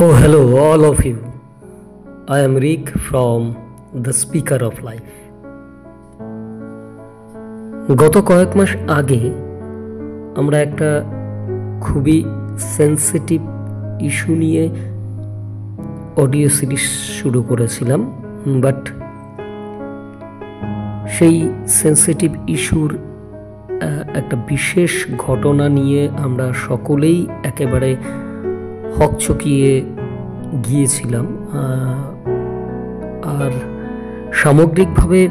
Oh, hello, all of you. I am Rick from The Speaker of Life. গত কয়েক মাস আগে আমরা একটা খুবই সেন্সিটিভ ইস্যু নিয়ে অডিও সিরিজ শুরু করেছিলাম, বাট সেই সেন্সিটিভ ইস্যুর একটা বিশেষ ঘটনা নিয়ে আমরা সকলেই একেবারে হকচকিয়ে গিয়েছিলাম। আর সামগ্রিকভাবে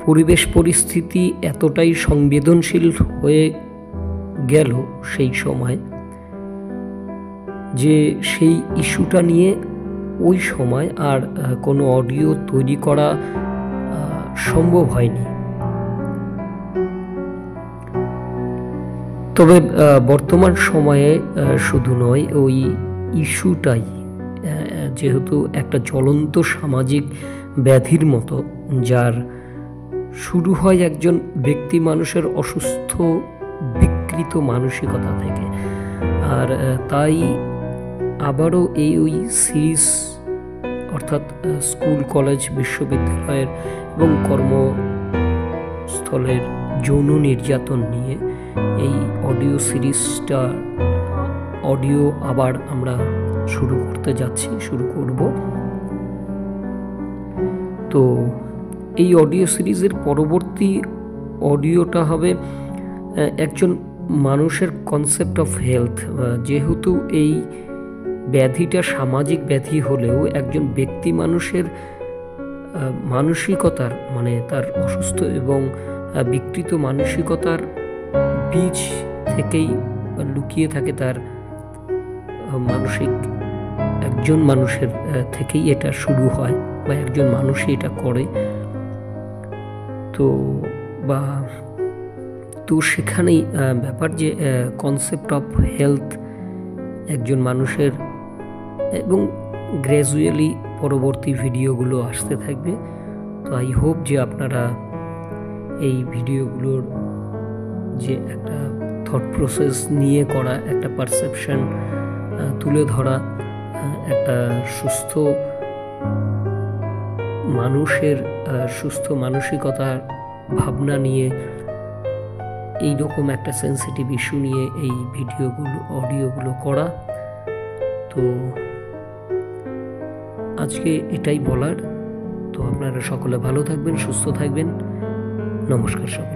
পরিবেশ পরিস্থিতি এতটাই সংবেদনশীল হয়ে গেল সেই সময় যে সেই ইস্যুটা নিয়ে ওই সময় আর কোনো অডিও তৈরি করা সম্ভব হয়নি। তবে বর্তমান সময়ে শুধু নয়, ওই ইস্যুটাই যেহেতু একটা জ্বলন্ত সামাজিক ব্যাধির মতো, যার শুরু হয় একজন ব্যক্তি মানুষের অসুস্থ বিকৃত মানসিকতা থেকে। আর তাই আবারও ওই সিরিজ অর্থাৎ স্কুল, কলেজ, বিশ্ববিদ্যালয়ের এবং কর্মস্থলের যৌন নির্যাতন নিয়ে এই অডিও সিরিজটা আবার আমরা শুরু করব। তো এই অডিও সিরিজের পরবর্তী অডিওটা হবে একজন মানুষের কনসেপ্ট অফ হেলথ। যেহেতু এই ব্যাধিটা সামাজিক ব্যাধি হলেও একজন ব্যক্তি মানুষের মানসিকতার, মানে তার অসুস্থ এবং বিকৃত মানসিকতার বীজ থেকেই লুকিয়ে থাকে তার একজন মানুষের থেকেই এটা শুরু হয় বা একজন মানুষই এটা করে। তো সেখানেই ব্যাপার যে কনসেপ্ট অফ হেলথ একজন মানুষের, এবং গ্র্যাজুয়ালি পরবর্তী ভিডিওগুলো আসতে থাকবে। তো আই হোপ যে আপনারা এই ভিডিওগুলোর যে একটা থট প্রসেস নিয়ে করা, একটা পারসেপশন তুলে ধরা, একটা সুস্থ মানুষের সুস্থ মানসিকতার ভাবনা নিয়ে এইরকম একটা সেন্সিটিভ ইস্যু নিয়ে এই অডিওগুলো করা। তো আজকে এটাই বলার। তো আপনারা সকলে ভালো থাকবেন, সুস্থ থাকবেন। নমস্কার সকল।